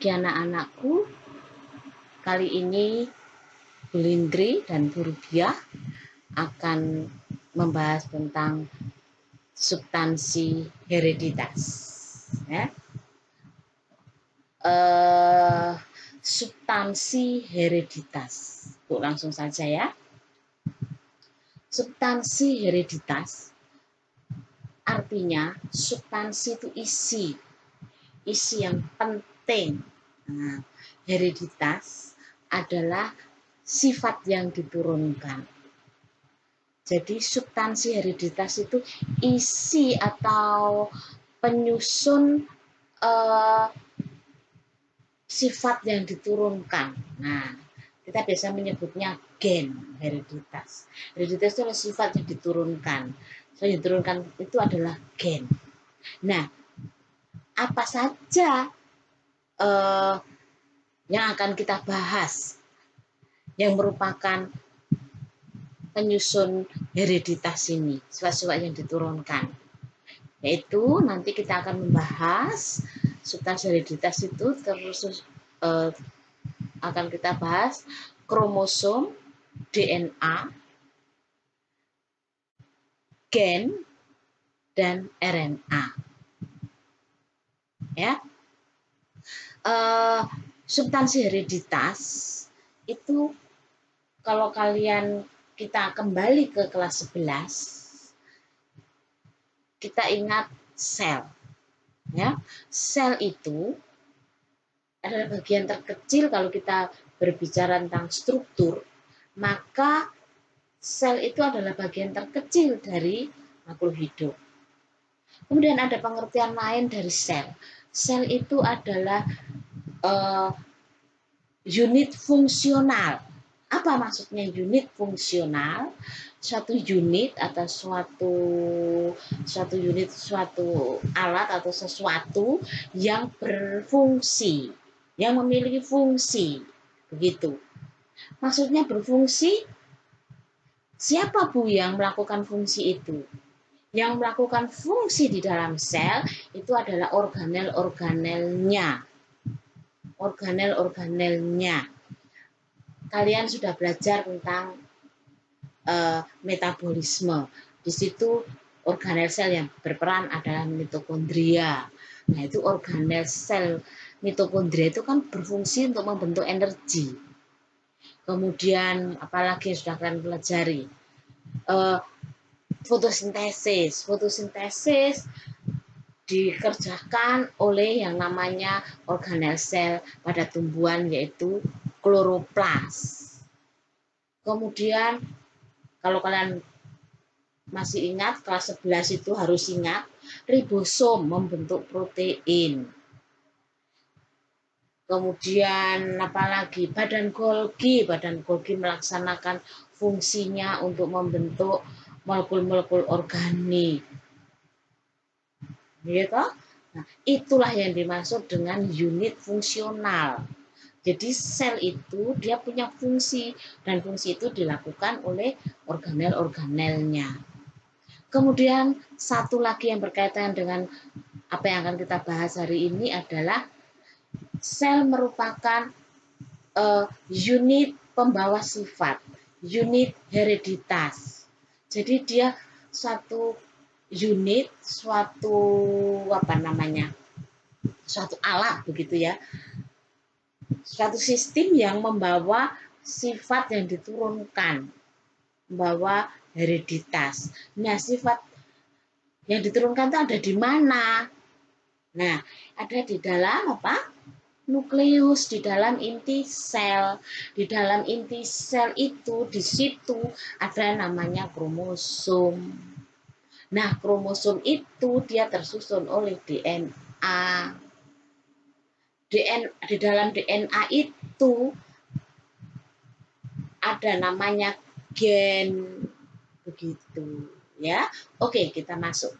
pagi anak-anakku. Kali ini Bu Lindri dan Bu Rubiah akan membahas tentang substansi hereditas. Ya. Substansi hereditas. Bu, langsung saja ya. Substansi hereditas artinya substansi itu isi yang penting. Nah, hereditas adalah sifat yang diturunkan. Jadi substansi hereditas itu isi atau penyusun sifat yang diturunkan. Nah, kita biasa menyebutnya gen hereditas. Hereditas itu adalah sifat yang diturunkan. Sifat yang diturunkan itu adalah gen. Nah, apa saja yang akan kita bahas yang merupakan penyusun hereditas ini, sifat-sifat yang diturunkan, yaitu nanti kita akan membahas substansi hereditas itu terus akan kita bahas kromosom, DNA, gen, dan RNA. Ya, substansi hereditas itu kalau kita kembali ke kelas 11, kita ingat sel. Ya, sel itu adalah bagian terkecil kalau kita berbicara tentang struktur, maka sel itu adalah bagian terkecil dari makhluk hidup. Kemudian ada pengertian lain dari sel. Sel itu adalah unit fungsional. Apa maksudnya unit fungsional? Suatu unit atau suatu alat atau sesuatu yang berfungsi, yang memiliki fungsi, begitu. Maksudnya berfungsi, siapa Bu yang melakukan fungsi itu? Yang melakukan fungsi di dalam sel itu adalah organel-organelnya. Kalian sudah belajar tentang metabolisme. Di situ organel sel yang berperan adalah mitokondria. Nah, itu organel sel mitokondria itu kan berfungsi untuk membentuk energi. Kemudian apalagi yang sudah kalian pelajari? Fotosintesis dikerjakan oleh yang namanya organel sel pada tumbuhan, yaitu kloroplas. Kemudian kalau kalian masih ingat, kelas 11 itu harus ingat, ribosom membentuk protein. Kemudian apalagi badan Golgi melaksanakan fungsinya untuk membentuk molekul-molekul organik. Gitu? Nah, itulah yang dimaksud dengan unit fungsional. Jadi sel itu dia punya fungsi, dan fungsi itu dilakukan oleh organel-organelnya. Kemudian satu lagi yang berkaitan dengan apa yang akan kita bahas hari ini adalah sel merupakan unit pembawa sifat, unit hereditas. Jadi dia suatu unit, suatu alat begitu ya. Suatu sistem yang membawa sifat yang diturunkan, membawa hereditas. Nah, sifat yang diturunkan itu ada di mana? Nah, ada di dalam nukleus, di dalam inti sel. Di dalam inti sel itu, di situ ada namanya kromosom. Nah, kromosom itu dia tersusun oleh DNA. Di dalam DNA itu ada namanya gen, begitu ya. Oke, kita masuk.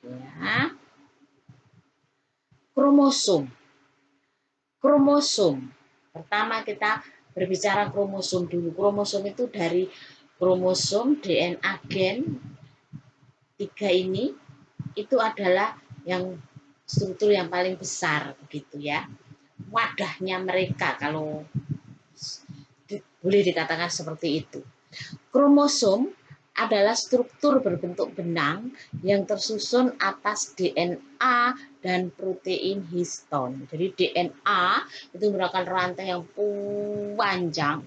Ya. Kromosom. Pertama kita berbicara kromosom dulu. Kromosom itu dari kromosom, DNA, gen, tiga ini itu adalah yang struktur yang paling besar begitu ya. Wadahnya mereka kalau boleh dikatakan seperti itu. Kromosom adalah struktur berbentuk benang yang tersusun atas DNA dan protein histon. Jadi DNA itu merupakan rantai yang panjang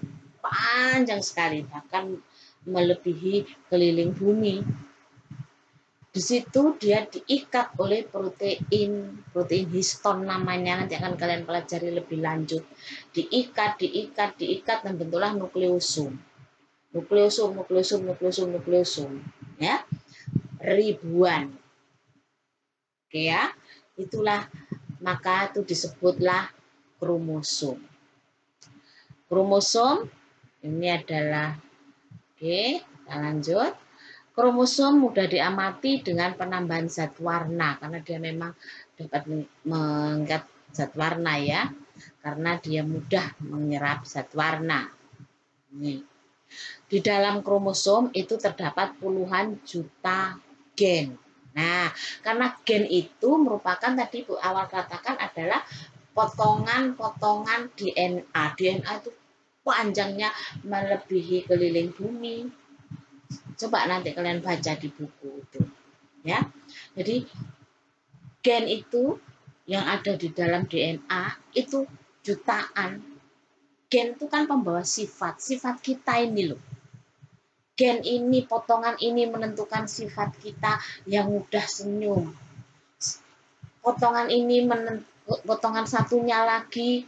sekali, bahkan melebihi keliling bumi. Di situ dia diikat oleh protein histon namanya, nanti akan kalian pelajari lebih lanjut. Diikat dan bentuklah nukleosum. Nukleosum ya, ribuan. Oke ya, itulah maka itu disebutlah kromosom. Kromosom ini adalah, oke, kita lanjut. Kromosom mudah diamati dengan penambahan zat warna karena dia memang dapat mengikat zat warna ya, karena dia mudah menyerap zat warna. Ini. Di dalam kromosom itu terdapat puluhan juta gen. Nah, karena gen itu merupakan tadi Bu awal katakan adalah potongan-potongan DNA. DNA itu panjangnya melebihi keliling bumi. Coba nanti kalian baca di buku itu. Ya. Jadi gen itu yang ada di dalam DNA itu jutaan. Gen itu kan pembawa sifat kita ini loh. Gen ini, potongan ini menentukan sifat kita yang mudah senyum. Potongan satunya lagi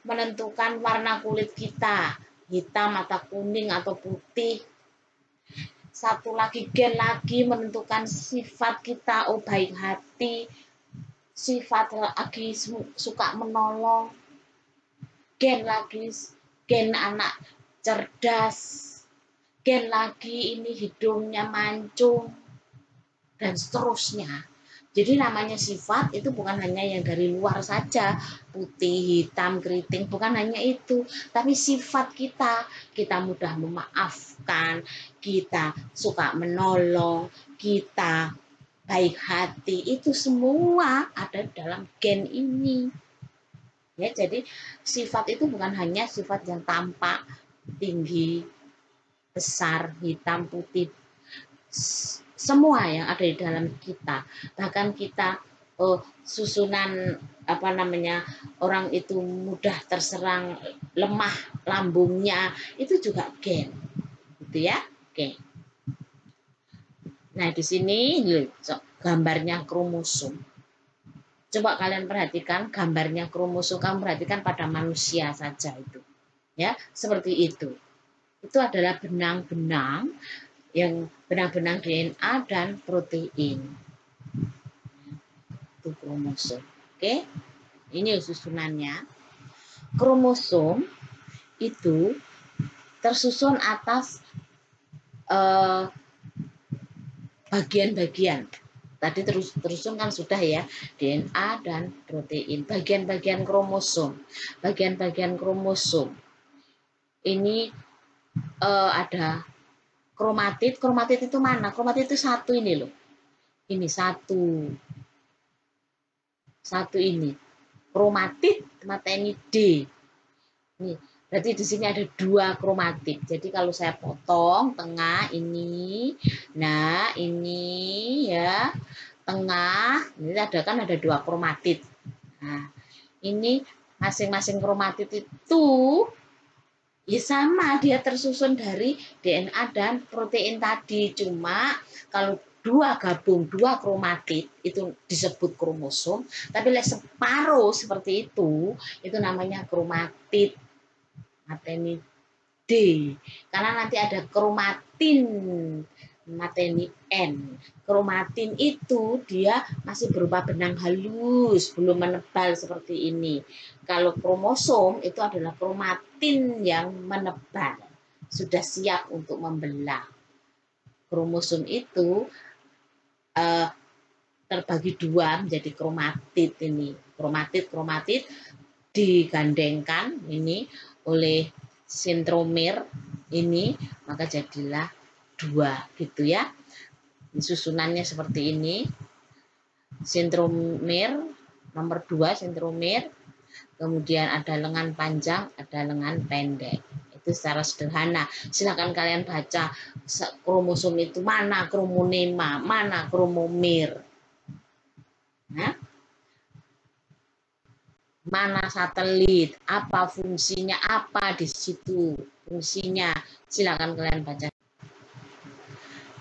menentukan warna kulit kita, hitam atau kuning atau putih. Satu lagi gen lagi menentukan sifat kita, baik hati, sifat lagi suka menolong. Gen anak cerdas, gen lagi ini hidungnya mancung, dan seterusnya. Jadi namanya sifat itu bukan hanya yang dari luar saja, putih, hitam, keriting, bukan hanya itu. Tapi sifat kita mudah memaafkan, kita suka menolong, kita baik hati, itu semua ada dalam gen ini. Ya, jadi sifat itu bukan hanya sifat yang tampak, tinggi, besar, hitam, putih, semua yang ada di dalam kita. Bahkan kita susunan orang itu mudah terserang lemah lambungnya, itu juga gen, gitu ya. Oke. Nah di sini gambarnya kromosom. Coba kalian perhatikan gambarnya kromosom, kamu perhatikan pada manusia saja itu. Ya, seperti itu. Itu adalah benang-benang DNA dan protein. Itu kromosom. Oke. Ini susunannya. Kromosom itu tersusun atas bagian-bagian. Tadi terusun kan sudah ya, DNA dan protein. Bagian-bagian kromosom. Bagian-bagian kromosom. Ini ada kromatid. Kromatid itu mana? Kromatid itu satu ini loh. Ini satu. Satu ini. Kromatid mata ini D. Nih, berarti di sini ada dua kromatid. Jadi kalau saya potong tengah ini, nah ini ya, tengah, ini ada dua kromatid. Nah, ini masing-masing kromatid itu ya sama, dia tersusun dari DNA dan protein tadi. Cuma kalau dua kromatid itu disebut kromosom, tapi separuh seperti itu namanya kromatid. Mateni D, karena nanti ada kromatin, mateni N. Kromatin itu dia masih berupa benang halus, belum menebal seperti ini. Kalau kromosom itu adalah kromatin yang menebal, sudah siap untuk membelah. Kromosom itu terbagi dua menjadi kromatid ini. Kromatid digandengkan ini oleh sentromer ini, maka jadilah dua gitu ya. Susunannya seperti ini. Sentromer nomor 2 sentromer, kemudian ada lengan panjang, ada lengan pendek. Itu secara sederhana. Silakan kalian baca kromosom itu mana kromonema, mana kromomer. Nah, mana satelit, apa fungsinya, apa di situ fungsinya. Silakan kalian baca.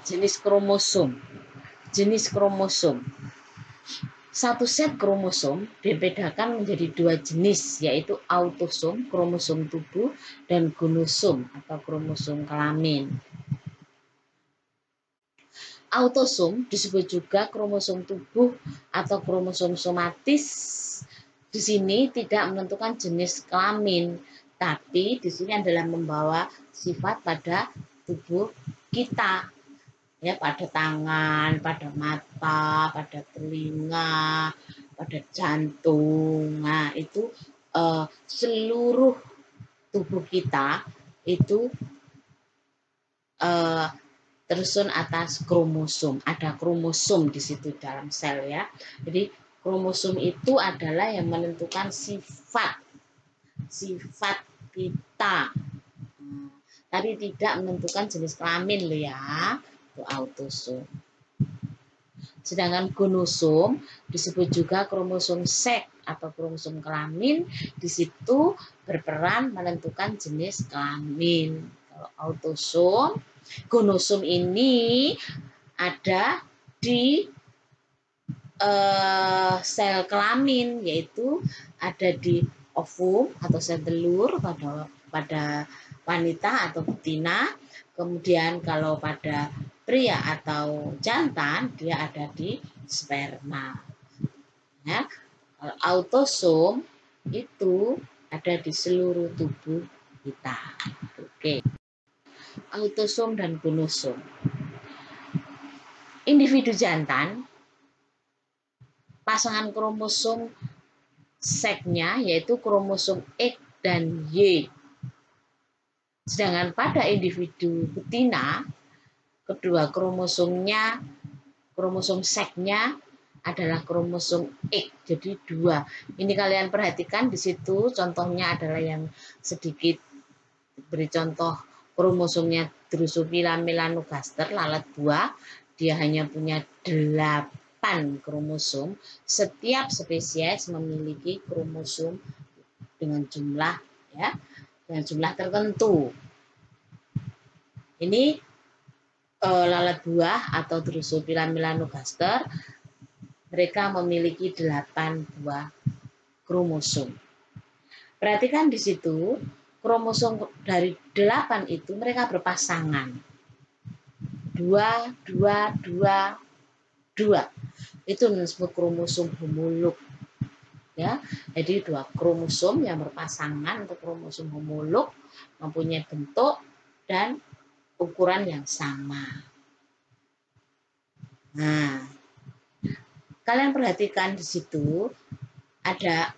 Jenis kromosom. Jenis kromosom. Satu set kromosom dibedakan menjadi 2 jenis, yaitu autosom, kromosom tubuh, dan gonosom atau kromosom kelamin. Autosom disebut juga kromosom tubuh atau kromosom somatis. Di sini tidak menentukan jenis kelamin, tapi di sini adalah membawa sifat pada tubuh kita. Ya, pada tangan, pada mata, pada telinga, pada jantung. Nah, itu seluruh tubuh kita itu tersusun atas kromosom. Ada kromosom di situ dalam sel ya. Jadi kromosom itu adalah yang menentukan sifat kita. Tapi tidak menentukan jenis kelamin loh ya. Itu autosom. Sedangkan gonosom disebut juga kromosom seks atau kromosom kelamin, di situ berperan menentukan jenis kelamin. Kalau autosom, gonosom ini ada di sel kelamin, yaitu ada di ovum atau sel telur pada wanita atau betina. Kemudian kalau pada pria atau jantan dia ada di sperma. Ya, autosom itu ada di seluruh tubuh kita. Oke. Autosom dan gonosom. Individu jantan, pasangan kromosom seksnya yaitu kromosom X dan Y. Sedangkan pada individu betina, kedua kromosom seksnya adalah kromosom X, jadi 2. Ini kalian perhatikan di situ contohnya adalah yang sedikit beri contoh kromosomnya Drosophila melanogaster lalat buah, dia hanya punya 8 kromosom. Setiap spesies memiliki kromosom dengan jumlah tertentu. Ini lalat buah atau Drosophila melanogaster, mereka memiliki 8 buah kromosom. Perhatikan di situ, kromosom dari 8 itu mereka berpasangan. 2, 2, 2, 2. Itu disebut kromosom homolog. Ya, jadi 2 kromosom yang berpasangan untuk kromosom homolog mempunyai bentuk dan ukuran yang sama. Nah, kalian perhatikan di situ ada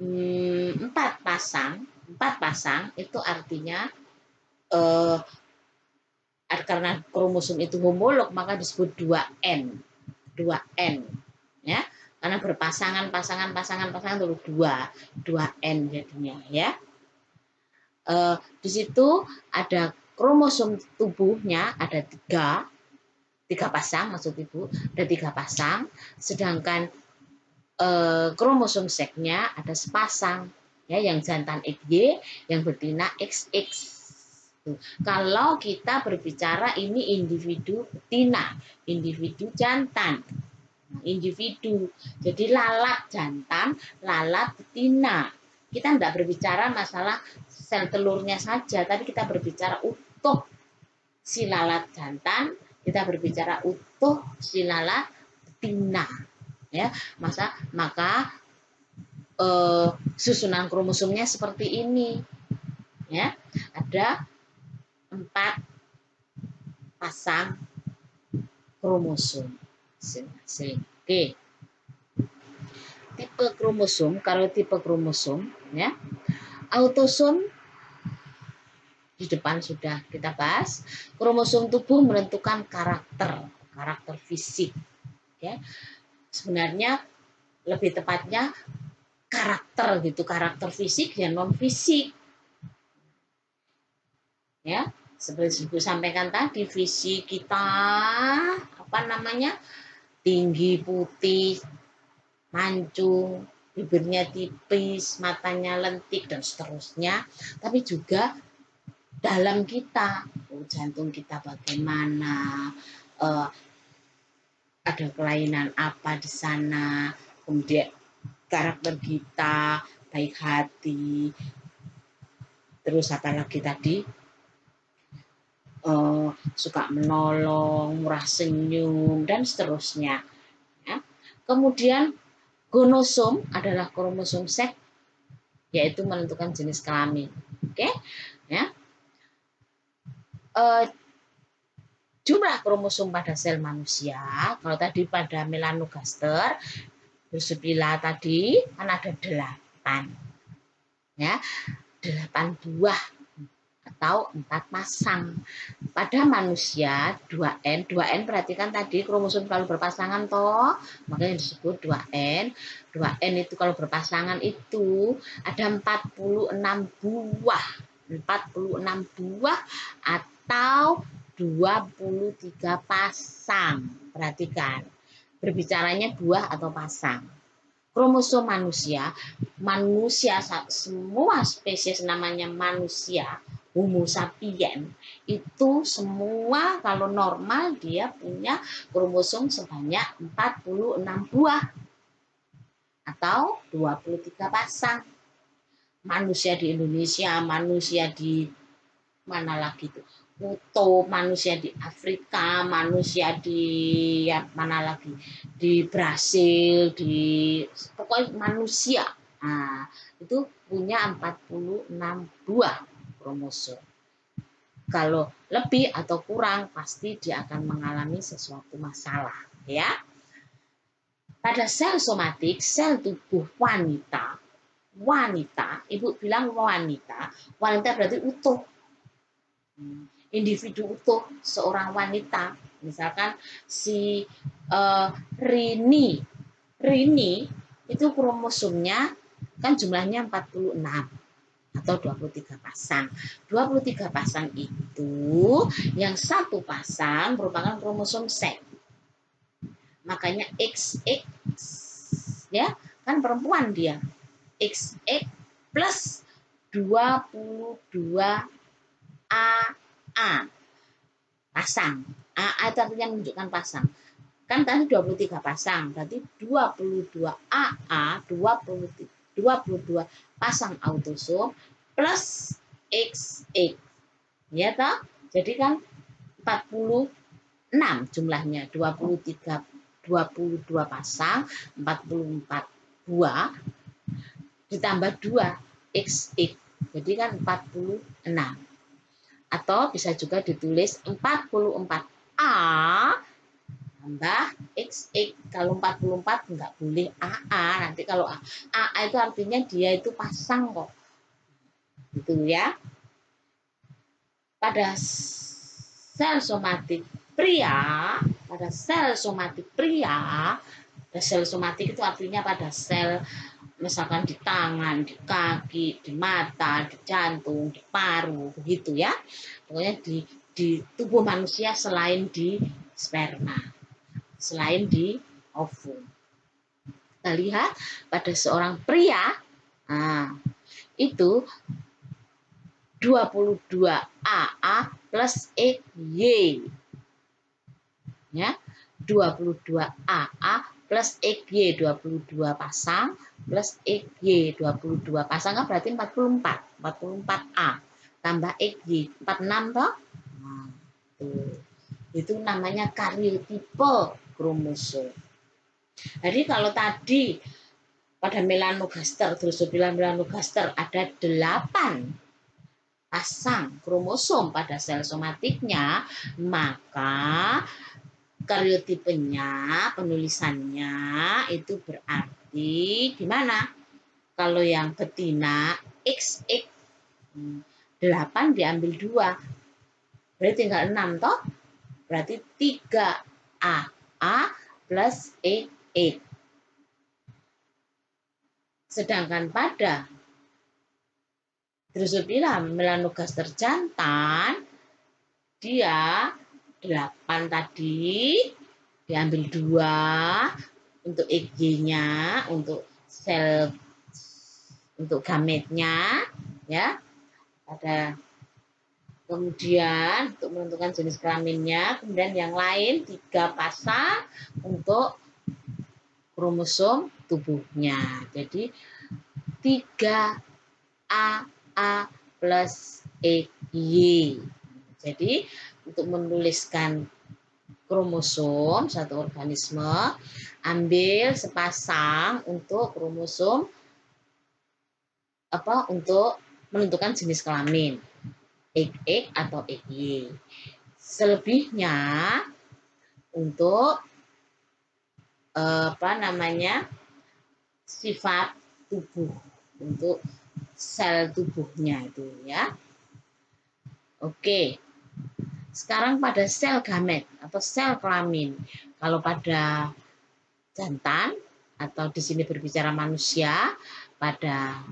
4 pasang itu artinya karena kromosom itu homolog maka disebut 2N ya, karena berpasangan itu 2N jadinya ya. Di situ ada kromosom tubuhnya ada 3 pasang, maksud ibu ada 3 pasang, sedangkan kromosom seksnya ada sepasang ya, yang jantan XY, yang betina XX. Kalau kita berbicara ini individu betina, individu jantan, individu. Jadi lalat jantan, lalat betina. Kita tidak berbicara masalah sel telurnya saja, tapi kita berbicara utuh si lalat jantan, kita berbicara utuh si lalat betina. Ya, maka susunan kromosomnya seperti ini. Ya, ada 4 pasang kromosom. Oke. Tipe kromosom, kalau tipe kromosom ya. Autosom di depan sudah kita bahas. Kromosom tubuh menentukan karakter. karakter fisik. Ya. Sebenarnya lebih tepatnya karakter gitu, karakter fisik dan non fisik. Ya, seperti Ibu sampaikan tadi, fisik kita apa namanya? Tinggi, putih, mancung, bibirnya tipis, matanya lentik dan seterusnya. Tapi juga dalam kita, jantung kita bagaimana, ada kelainan apa di sana, kemudian karakter kita, baik hati, terus apa lagi tadi, suka menolong, murah senyum, dan seterusnya. Ya. Kemudian gonosom adalah kromosom seks, yaitu menentukan jenis kelamin. Oke, ya. Jumlah kromosom pada sel manusia, kalau tadi pada melanogaster, Drosophila tadi kan ada 8, ya, 8 buah atau 4 pasang. Pada manusia 2N, 2N perhatikan tadi kromosom kalau berpasangan toh, makanya disebut 2N. 2N itu kalau berpasangan itu ada 46 buah. 46 buah atau 23 pasang. Perhatikan. Berbicaranya buah atau pasang. Kromosom manusia semua spesies namanya manusia, Homo sapien, itu semua kalau normal dia punya kromosom sebanyak 46 buah atau 23 pasang. Manusia di Indonesia, manusia di mana lagi tuh? Kutub, manusia di Afrika, manusia di ya, mana lagi? Di Brasil, di pokoknya manusia. Nah, itu punya 46 buah kromosom. Kalau lebih atau kurang pasti dia akan mengalami sesuatu masalah, ya. Pada sel somatik, sel tubuh wanita, Ibu bilang wanita berarti utuh. Individu utuh seorang wanita. Misalkan si Rini itu kromosomnya kan jumlahnya 46 atau 23 pasang. 23 pasang itu yang satu pasang merupakan kromosom seks. Makanya XX, ya, kan perempuan dia. XX plus 22 AA pasang. AA itu artinya menunjukkan pasang. Kan tadi 23 pasang, berarti 22 AA, 22 pasang autosom plus XX. Ya toh? Jadi kan 46 jumlahnya, 22 pasang, 44 buah ditambah 2 XX. Jadi kan 46. Atau bisa juga ditulis 44A tambah XX. Kalau 44 enggak boleh AA. Nanti kalau AA itu artinya dia itu pasang kok. Gitu ya. Pada sel somatik pria, sel somatik itu artinya pada sel misalkan di tangan, di kaki, di mata, di jantung, di paru, begitu ya. Pokoknya di tubuh manusia selain di sperma, selain di ovum. Kita lihat pada seorang pria, itu 22 AA plus XY. Ya, 22 AA plus XY, 22 pasang plus XY, 22 pasang kan berarti 44A tambah XY 46 toh. Nah, itu namanya karyotipe kromosom. Jadi kalau tadi pada melanogaster, Drosophila melanogaster ada 8 pasang kromosom pada sel somatiknya, maka karyotipenya, penulisannya itu berarti gimana? Kalau yang betina XX 8 diambil 2. Berarti tinggal 6 toh? Berarti 3 A plus E. Sedangkan pada Drosophila melanogaster jantan, dia 8 tadi, diambil 2 untuk EG-nya, untuk sel, untuk gametnya, ya. Kemudian untuk menentukan jenis kelaminnya, kemudian yang lain 3 pasang untuk kromosom tubuhnya. Jadi 3A plus EY. Jadi untuk menuliskan kromosom satu organisme, ambil sepasang untuk kromosom untuk menentukan jenis kelamin, XX atau XY. Selebihnya untuk sifat tubuh, untuk sel tubuhnya itu, ya. Oke. Sekarang pada sel gamet atau sel kelamin. Kalau pada jantan atau di sini berbicara manusia, pada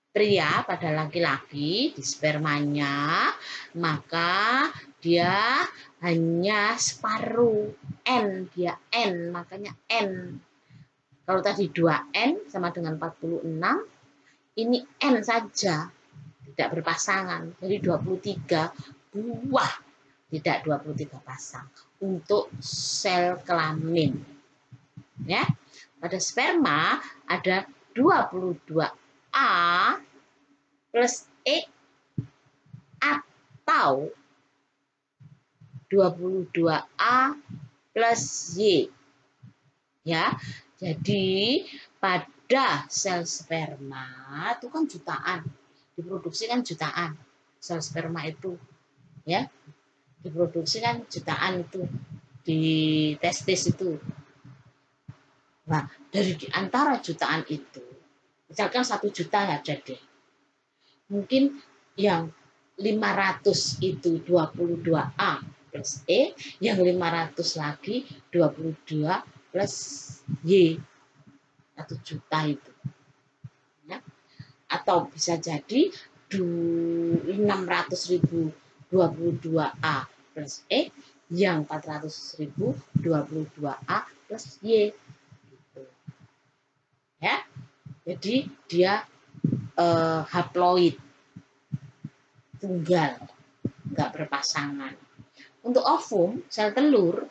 pria, pada laki-laki di spermanya, maka dia hanya separuh N, dia N, makanya N. Kalau tadi 2N sama dengan 46, ini N saja, tidak berpasangan. Jadi 23 buah, tidak 23 pasang untuk sel kelamin. Ya. Pada sperma ada 22A plus E atau 22A plus Y. Ya. Jadi pada sel sperma itu kan jutaan, diproduksi kan jutaan sel sperma itu, ya, diproduksi kan jutaan itu di testis itu. Nah, dari antara jutaan itu, misalkan 1 juta ya, jadi mungkin yang 500 itu 22A plus E, yang 500 lagi 22 plus Y, 1 juta itu, ya. Atau bisa jadi 600.000 22A plus E, yang 400.000 22A plus Y, gitu. Ya. Jadi dia haploid, tunggal, nggak berpasangan. Untuk ovum, sel telur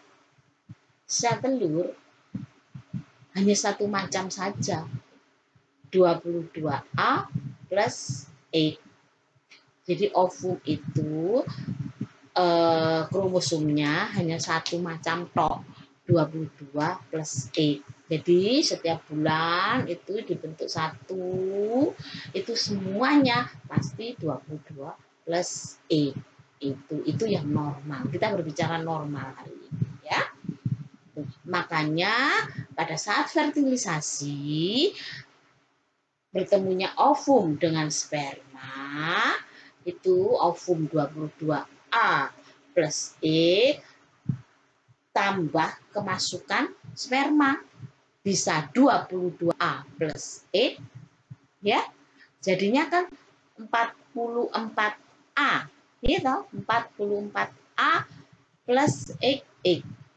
hanya satu macam saja, 22A plus E. Jadi ovum itu kromosomnya hanya satu macam tok, 22 plus E. Jadi setiap bulan itu dibentuk satu, itu semuanya pasti 22 plus E. Itu yang normal. Kita berbicara normal hari ini, ya. Makanya pada saat fertilisasi, bertemunya ovum dengan sperma, itu ovum 22A plus E tambah kemasukan sperma, bisa 22A plus E, ya. Jadinya kan 44A, gitu, 44A plus E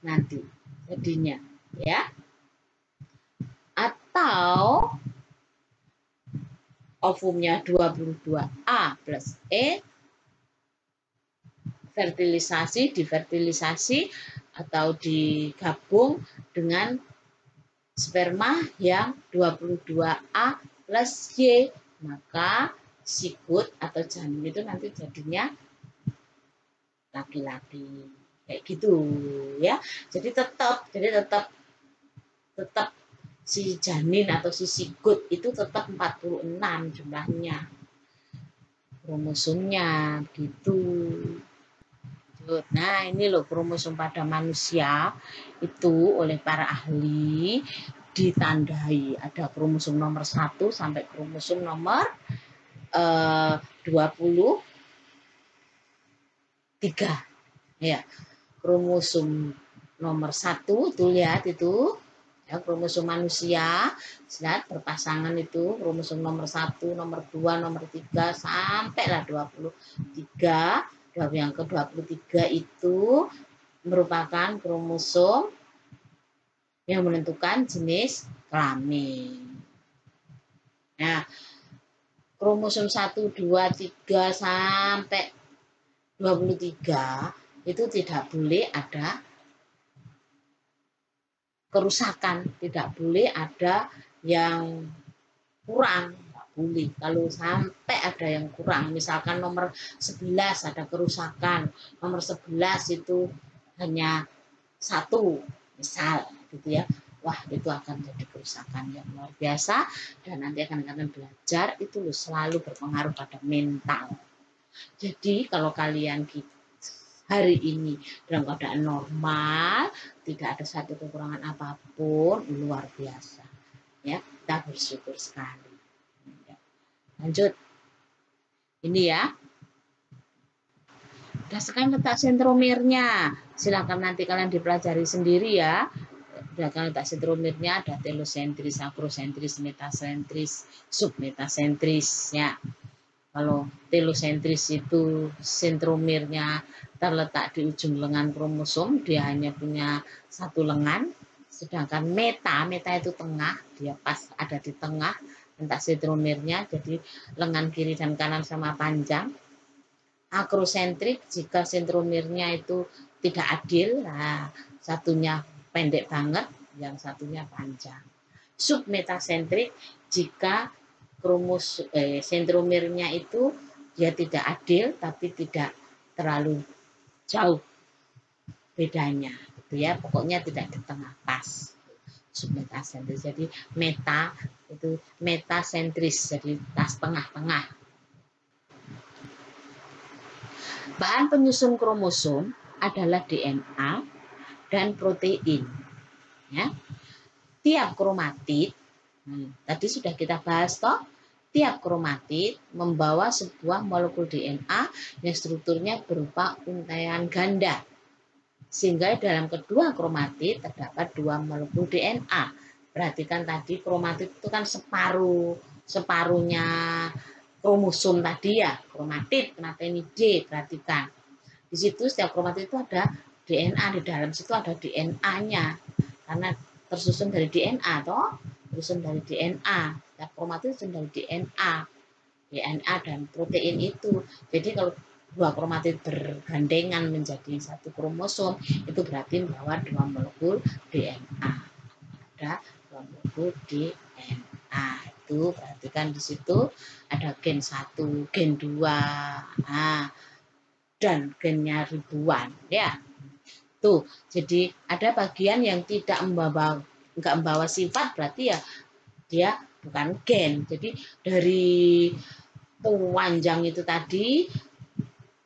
nanti jadinya, ya. Atau ovumnya 22A plus E, difertilisasi atau digabung dengan sperma yang 22A plus Y, maka sigut atau janin itu nanti jadinya laki-laki, kayak gitu, ya. Jadi tetap si janin atau si sigut itu tetap 46 jumlahnya kromosomnya, gitu. Nah, ini loh kromosom pada manusia itu oleh para ahli ditandai, ada kromosom nomor 1 sampai kromosom nomor 23, ya. Kromosom nomor 1 itu lihat itu ya, kromosom manusia lihat berpasangan itu kromosom nomor 1, nomor 2, nomor 3 sampailah 23. Yang ke-23 itu merupakan kromosom yang menentukan jenis kelamin. Nah, kromosom 1, 2, 3 sampai 23 itu tidak boleh ada kerusakan, tidak boleh ada yang kurang, tidak boleh. Kalau sampai ada yang kurang, misalkan nomor 11 ada kerusakan, nomor 11 itu hanya 1, misal gitu ya. Wah, itu akan jadi kerusakan yang luar biasa dan nanti akan belajar itu selalu berpengaruh pada mental. Jadi kalau kalian hari ini dalam keadaan normal, tidak ada satu kekurangan apapun, luar biasa. Ya, kita bersyukur sekali. Lanjut. Ini ya. Berdasarkan letak sentromernya. Silakan nanti kalian dipelajari sendiri ya. Berdasarkan letak sentromernya ada telosentris, akrosentris, metasentris, submetasentris ya. Kalau telosentris itu sentromernya terletak di ujung lengan kromosom, dia hanya punya satu lengan. Sedangkan meta itu tengah, dia pas ada di tengah letak sentromernya, jadi lengan kiri dan kanan sama panjang. Akrosentrik jika sentromernya itu tidak adil, nah satunya pendek banget, yang satunya panjang. Submetasentrik jika sentromernya itu dia tidak adil tapi tidak terlalu jauh bedanya gitu ya, pokoknya tidak di tengah, pas. Submetasentris jadi metasentris, jadi pas tengah-tengah. Bahan penyusun kromosom adalah DNA dan protein ya. Tiap kromatid tadi sudah kita bahas toh, tiap kromatid membawa sebuah molekul DNA yang strukturnya berupa untaian ganda. Sehingga dalam kedua kromatid terdapat dua molekul DNA. Perhatikan tadi kromatid itu kan separuhnya kromosom tadi ya, kromatid, kenapa ini D, perhatikan. Di situ setiap kromatid itu ada DNA, di dalam situ ada DNA-nya. Karena tersusun dari DNA toh, tersusun dari DNA. Setiap kromatid tersusun dari DNA dan protein itu. Jadi kalau dua kromatid bergandengan menjadi satu kromosom, itu berarti membawa dua molekul DNA. Ada dua molekul DNA. Itu perhatikan di situ ada gen 1, gen 2, dan gennya ribuan ya. Tuh, jadi ada bagian yang enggak membawa sifat, berarti ya dia bukan gen. Jadi dari panjang itu tadi,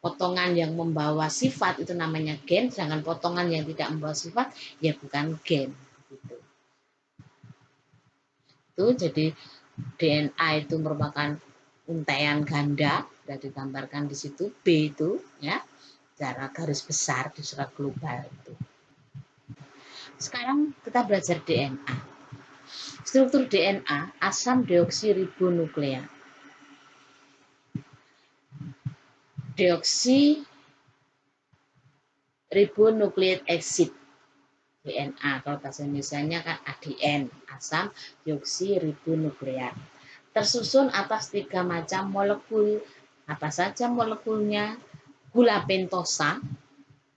potongan yang membawa sifat itu namanya gen, sedangkan potongan yang tidak membawa sifat ya bukan gen. Gitu. Itu jadi DNA itu merupakan untaian ganda, sudah digambarkan di situ B itu ya, secara garis besar di surat global itu. Sekarang kita belajar DNA. Struktur DNA asam deoksiribonukleat. Deoksiribonukleat acid DNA, kalau bahasa Indonesianya kan ADN, asam deoksiribonukleat. Tersusun atas 3 macam molekul. Apa saja molekulnya? Gula pentosa.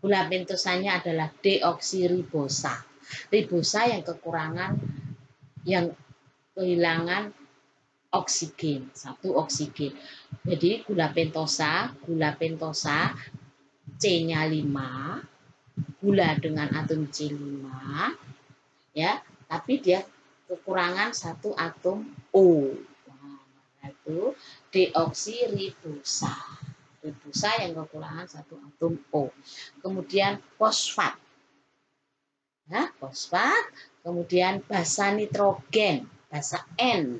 Gula pentosanya adalah deoksiribosa. Ribosa yang kehilangan oksigen, satu oksigen. Jadi gula pentosa C-nya 5, gula dengan atom C5 ya, tapi dia kekurangan satu atom O. Nah, itu deoksiribosa. Ribosa yang kekurangan satu atom O. Kemudian fosfat. Ya, fosfat, kemudian basa nitrogen, basa N,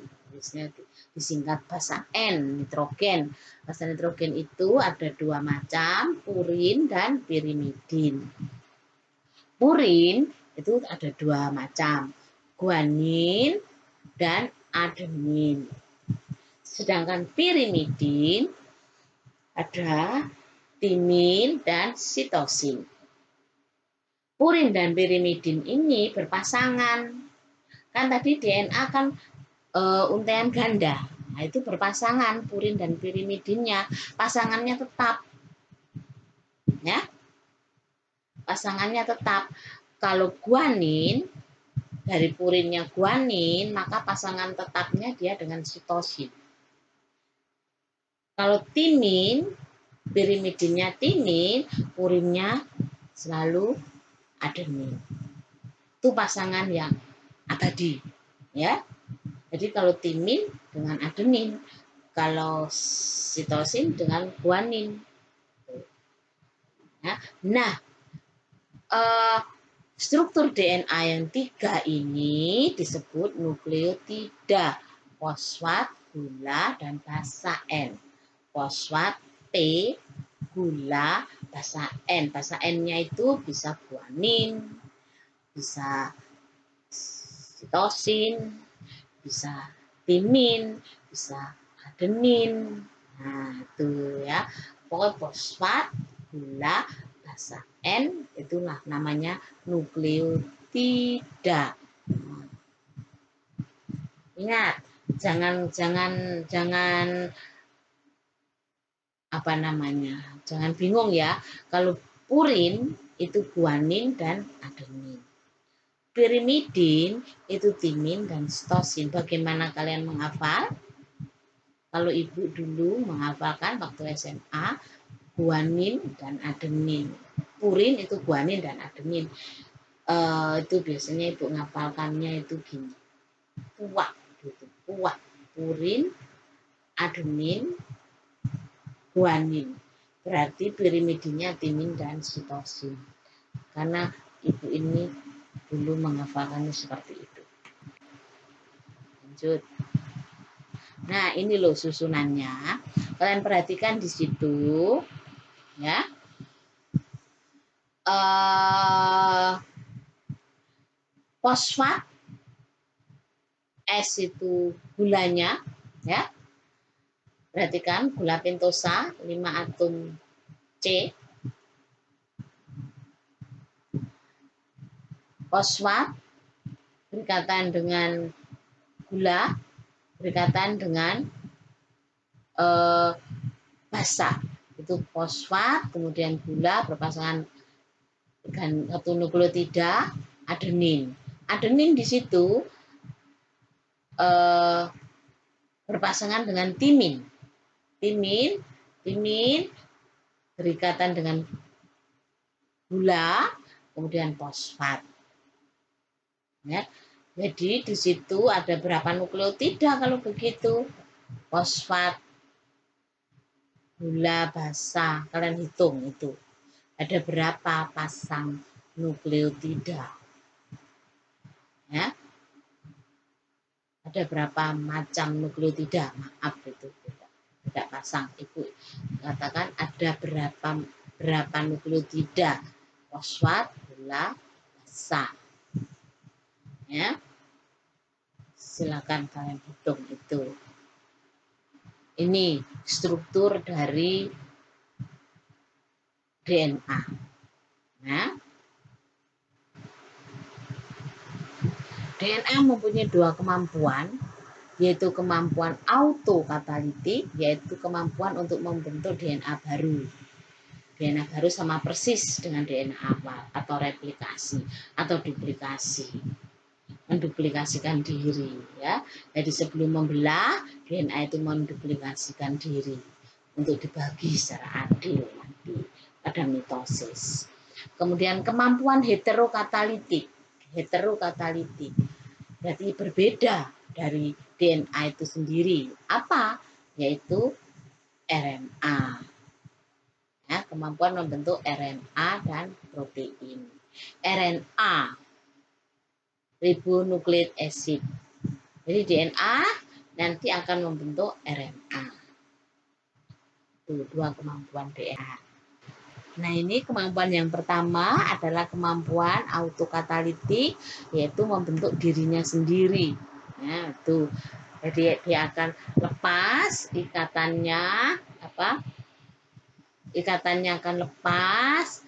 disingkat basa N, nitrogen. Basa nitrogen itu ada 2 macam, purin dan pirimidin. Purin itu ada dua macam, guanin dan adenin. Sedangkan pirimidin ada timin dan sitosin. Purin dan pirimidin ini berpasangan. Kan tadi DNA kan untaian ganda. Nah, itu berpasangan purin dan pirimidinnya. Pasangannya tetap. Ya. Pasangannya tetap. Kalau guanin dari purinnya guanin, maka pasangan tetapnya dia dengan sitosin. Kalau timin, pirimidinnya timin, purinnya selalu adenin. Itu pasangan yang abadi, ya. Jadi kalau timin dengan adenin, kalau sitosin dengan guanin. Nah, struktur DNA yang 3 ini disebut nukleotida: fosfat, gula, dan basa N. Fosfat P, gula, basa N. Basa N-nya itu bisa guanin, bisa sitosin, bisa timin, bisa adenin. Nah, itu ya. Pokoknya fosfat, gula, basa N itulah namanya nukleotida. Ingat, jangan apa namanya? Jangan bingung ya. Kalau purin itu guanin dan adenin. Pirimidin itu timin dan sitosin. Bagaimana kalian menghafal? Kalau ibu dulu menghafalkan waktu SMA, guanin dan adenin. Purin itu guanin dan adenin. Itu biasanya ibu ngapalkannya itu gini. Puak gitu. Puak. Purin, adenin, guanin. Berarti pirimidinnya timin dan sitosin. Karena ibu ini dulu menghafalkannya seperti itu. Lanjut. Nah, ini loh susunannya. Kalian perhatikan di situ, ya. Fosfat, S itu gulanya, ya. Perhatikan gula pentosa 5 atom C. Fosfat berikatan dengan gula, berikatan dengan basa. Itu fosfat, kemudian gula berpasangan dengan satu nukleotida adenin. Adenin di situ berpasangan dengan timin. Timin berikatan dengan gula, kemudian fosfat. Ya. Jadi di situ ada berapa nukleotida kalau begitu? Fosfat, gula, basa. Kalian hitung itu. Ada berapa pasang nukleotida? Ya. Ada berapa macam nukleotida? Maaf itu tidak pasang. Ibu katakan ada berapa nukleotida? Fosfat, gula, basa. Ya. Silakan kalian hitung itu. Ini struktur dari DNA. Nah, DNA mempunyai 2 kemampuan, yaitu kemampuan autokatalitik, yaitu kemampuan untuk membentuk DNA baru. DNA baru sama persis dengan DNA awal, atau replikasi atau duplikasi. Menduplikasikan diri, ya. Jadi sebelum membelah, DNA itu menduplikasikan diri untuk dibagi secara adil nanti pada mitosis. Kemudian kemampuan heterokatalitik berarti berbeda dari DNA itu sendiri. Apa? Yaitu RNA. Ya, kemampuan membentuk RNA dan protein. RNA ribonucleic acid. Jadi DNA nanti akan membentuk RNA. Itu 2 kemampuan DNA. Nah, ini kemampuan yang pertama adalah kemampuan autokatalitik, yaitu membentuk dirinya sendiri. Nah, itu. Jadi dia akan lepas ikatannya, ikatannya akan lepas,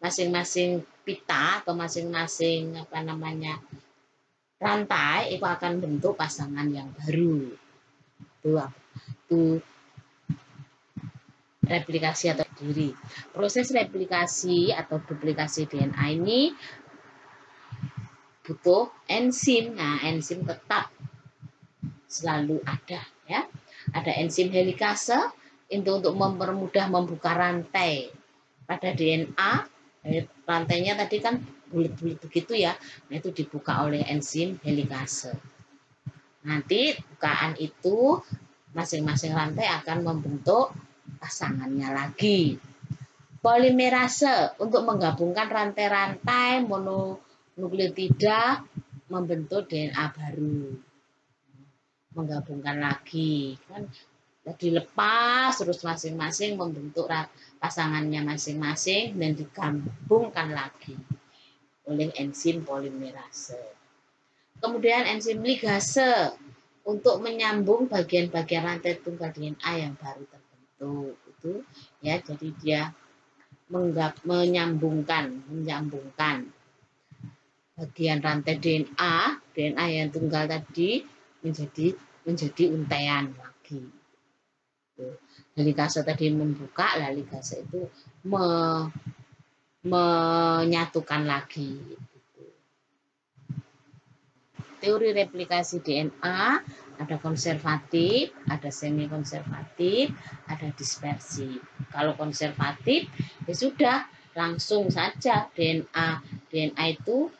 masing-masing pita atau masing-masing rantai itu akan bentuk pasangan yang baru. Itu replikasi atau diri. Proses replikasi atau duplikasi DNA ini butuh enzim. Nah, enzim tetap selalu ada, ya. Ada enzim helikase itu untuk mempermudah membuka rantai pada DNA. Rantainya tadi kan bulat-bulat begitu ya. Nah, itu dibuka oleh enzim helikase. Nanti bukaan itu masing-masing rantai akan membentuk pasangannya lagi. Polimerase untuk menggabungkan rantai-rantai mononukleotida membentuk DNA baru. Menggabungkan lagi kan dilepas terus masing-masing membentuk pasangannya masing-masing dan digabungkan lagi oleh enzim polimerase. Kemudian enzim ligase untuk menyambung bagian-bagian rantai tunggal DNA yang baru terbentuk itu, ya. Jadi dia menyambungkan bagian rantai DNA yang tunggal tadi menjadi untaian lagi. Helikase tadi membuka, ligase itu menyatukan lagi. Teori replikasi DNA ada konservatif, ada semi konservatif, ada dispersif. Kalau konservatif ya sudah langsung saja DNA itu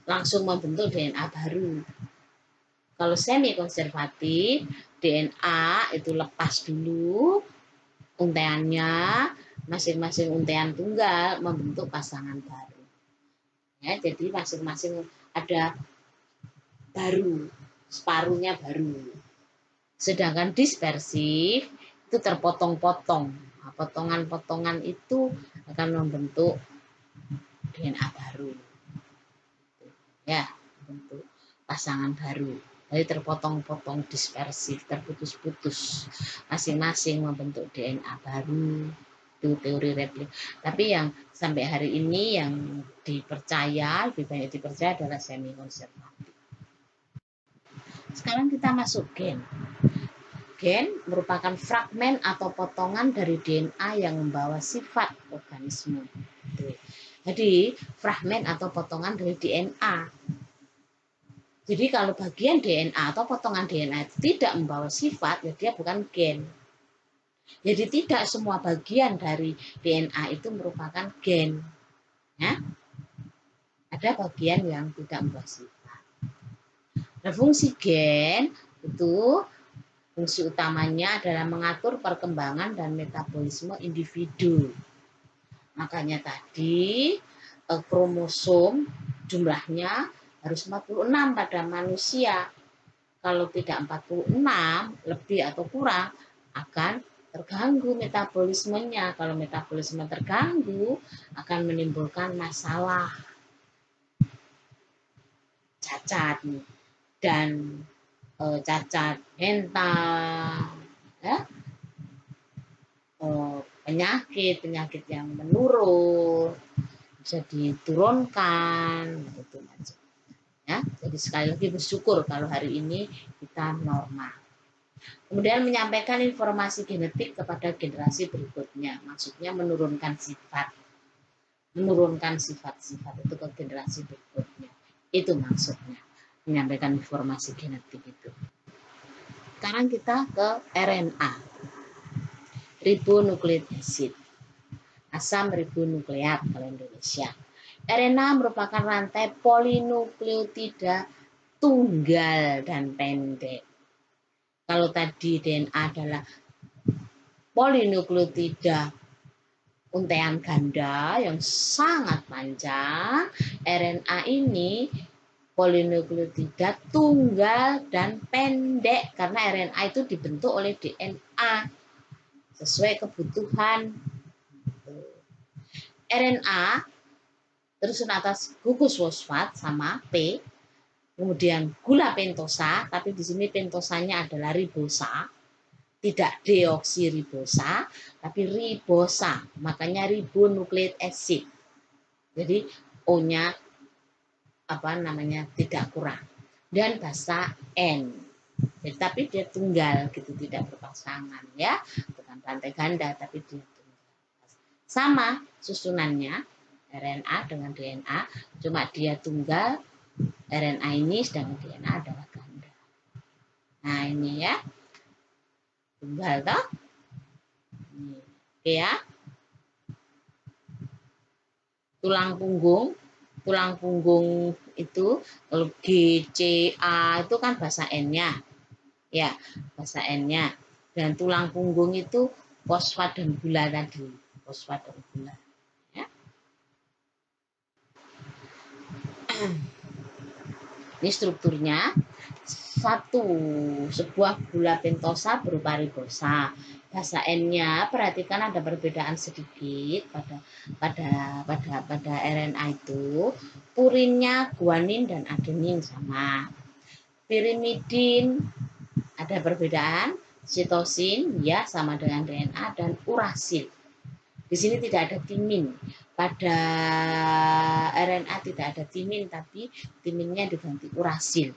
langsung membentuk DNA baru. Kalau semi konservatif, DNA itu lepas dulu untaiannya, masing-masing untaian tunggal membentuk pasangan baru. Ya, jadi masing-masing ada baru, separuhnya baru. Sedangkan dispersif itu terpotong-potong. Nah, potongan-potongan itu akan membentuk DNA baru. Ya, bentuk pasangan baru. Jadi terpotong-potong, dispersif, terputus-putus. Masing-masing membentuk DNA baru. Itu teori replik. Tapi yang sampai hari ini yang lebih banyak dipercaya adalah semi konservatif. Sekarang kita masuk gen. Gen merupakan fragmen atau potongan dari DNA yang membawa sifat organisme. Jadi fragmen atau potongan dari DNA. Jadi kalau bagian DNA atau potongan DNA itu tidak membawa sifat, ya dia bukan gen. Jadi tidak semua bagian dari DNA itu merupakan gen. Ya? Ada bagian yang tidak membawa sifat. Nah, fungsi gen itu fungsi utamanya adalah mengatur perkembangan dan metabolisme individu. Makanya tadi kromosom jumlahnya harus 46 pada manusia. Kalau tidak 46 lebih atau kurang akan terganggu metabolismenya. Kalau metabolisme terganggu akan menimbulkan masalah cacat dan cacat mental, ya, penyakit yang menurun bisa diturunkan gitu aja. Ya, jadi sekali lagi bersyukur kalau hari ini kita normal. Kemudian menyampaikan informasi genetik kepada generasi berikutnya, maksudnya menurunkan sifat-sifat itu ke generasi berikutnya. Itu maksudnya menyampaikan informasi genetik itu. Sekarang kita ke RNA, ribonukleik acid, asam ribonukleat kalau Indonesia. RNA merupakan rantai polinukleotida tunggal dan pendek. Kalau tadi DNA adalah polinukleotida untaian ganda yang sangat panjang, RNA ini polinukleotida tunggal dan pendek karena RNA itu dibentuk oleh DNA. sesuai kebutuhan. RNA tersusun atas gugus fosfat sama P, kemudian gula pentosa, tapi di sini pentosanya adalah ribosa, tidak deoksiribosa, tapi ribosa, makanya ribonukleik acid. Jadi O-nya tidak kurang. Dan basa N. Jadi, tapi dia tunggal gitu, tidak berpasangan ya, bukan rantai ganda tapi dia tunggal. Sama susunannya RNA dengan DNA, cuma dia tunggal, RNA ini, sedangkan DNA adalah ganda. Nah ini ya, tunggal toh. Oke ya. Tulang punggung itu kalau G, C, A itu kan bahasa N-nya. Ya, bahasa N-nya. Dan tulang punggung itu fosfat dan gula tadi. Fosfat dan gula. Ya. Ini strukturnya. Sebuah gula pentosa berupa ribosa. Bahasa N-nya perhatikan ada perbedaan sedikit pada RNA itu. Purinnya guanin dan adenin sama. Pirimidin ada perbedaan, sitosin ya sama dengan DNA, dan urasil. Di sini tidak ada timin. Pada RNA tidak ada timin, tapi timinnya diganti urasil.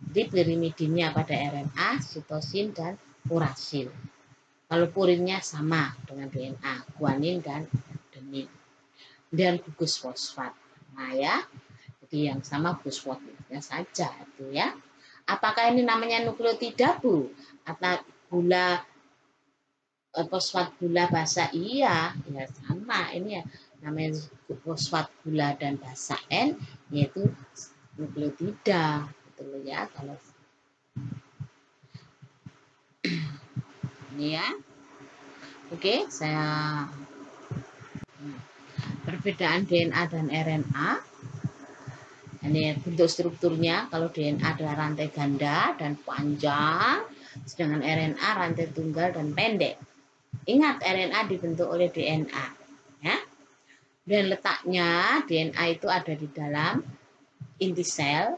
Jadi pirimidinnya pada RNA, sitosin dan urasil. Kalau purinnya sama dengan DNA, guanin dan adenin. Dan gugus fosfat. Nah ya, jadi yang sama gugus fosfatnya saja itu ya. Apakah ini namanya nukleotida, Bu? Atau gula fosfat gula basa? Iya, ya sama. Ini ya namanya fosfat gula dan basa N, yaitu nukleotida. Betul ya, kalau ini ya. Oke, saya perbedaan DNA dan RNA. Ini bentuk strukturnya. Kalau DNA adalah rantai ganda dan panjang, sedangkan RNA rantai tunggal dan pendek. Ingat, RNA dibentuk oleh DNA, ya. Dan letaknya DNA itu ada di dalam inti sel,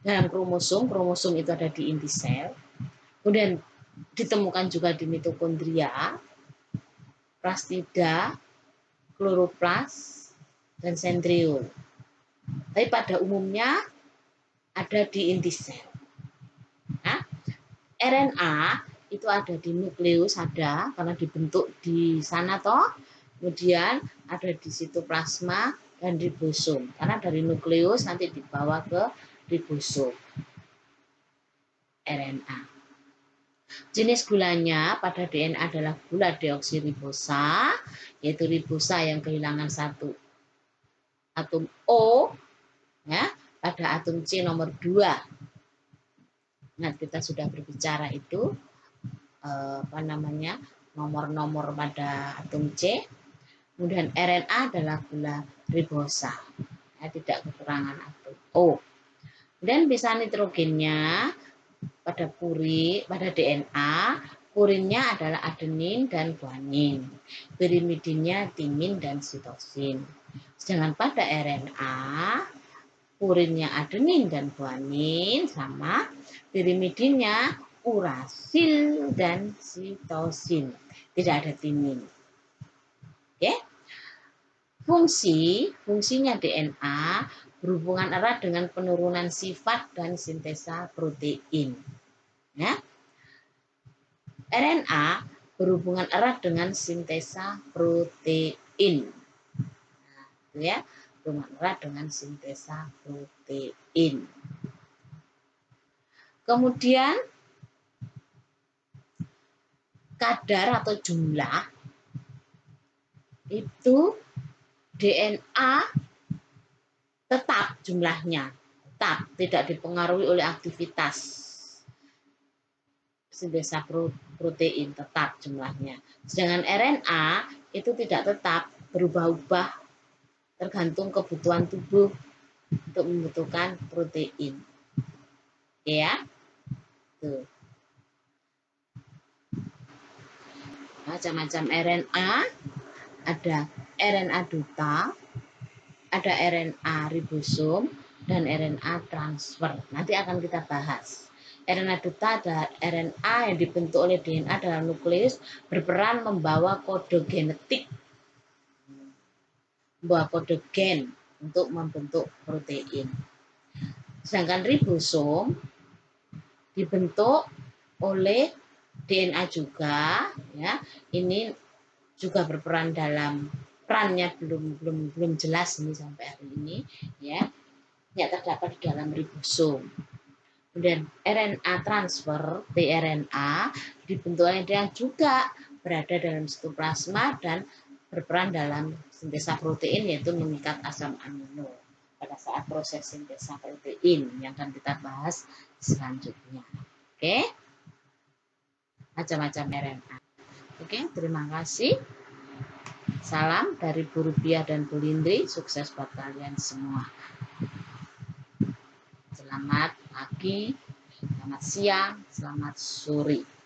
dalam kromosom itu ada di inti sel. Kemudian ditemukan juga di mitokondria, plastida, kloroplas, dan sentriol. Tapi pada umumnya ada di inti sel. Nah, RNA itu ada di nukleus, ada karena dibentuk di sana toh. Kemudian ada di sitoplasma dan ribosom. Karena dari nukleus nanti dibawa ke ribosom. RNA. Jenis gulanya pada DNA adalah gula deoksiribosa, yaitu ribosa yang kehilangan satu atom O, ya, pada atom C nomor 2. Nah, kita sudah berbicara itu nomor-nomor pada atom C. Kemudian RNA adalah gula ribosa, ya, tidak kekurangan atom O. Dan bisa nitrogennya pada DNA, purinnya adalah adenin dan guanin, pirimidinnya timin dan sitosin. Sedangkan pada RNA, purinnya adenin dan guanin sama, pirimidinnya urasil dan sitosin. Tidak ada timin. Oke? Fungsinya DNA berhubungan erat dengan penurunan sifat dan sintesa protein. Ya. RNA berhubungan erat dengan sintesa protein. Nah, itu ya, berhubungan erat dengan sintesa protein. Kemudian kadar atau jumlah itu DNA tetap jumlahnya, tetap tidak dipengaruhi oleh aktivitas sintesa protein, tetap jumlahnya. Sedangkan RNA itu tidak tetap, berubah-ubah tergantung kebutuhan tubuh untuk membutuhkan protein. Ya. Tuh. macam-macam RNA, ada RNA duta, ada RNA ribosom, dan RNA transfer. Nanti akan kita bahas. RNA duta ada RNA yang dibentuk oleh DNA dalam nukleus, berperan membawa kode genetik, membawa kode gen untuk membentuk protein. Sedangkan ribosom dibentuk oleh DNA juga, ya. Ini juga berperan dalam, perannya belum jelas ini sampai hari ini, ya. Yang terdapat di dalam ribosom. Kemudian RNA transfer, tRNA, dibentuk oleh DNA juga berada dalam sitoplasma dan berperan dalam sintesa protein, yaitu mengikat asam amino pada saat proses sintesa protein yang akan kita bahas selanjutnya. Oke, macam-macam RNA. Oke, terima kasih. Salam dari Bu Rubiah dan Bu Lindri. Sukses buat kalian semua. Selamat pagi, selamat siang, selamat sore.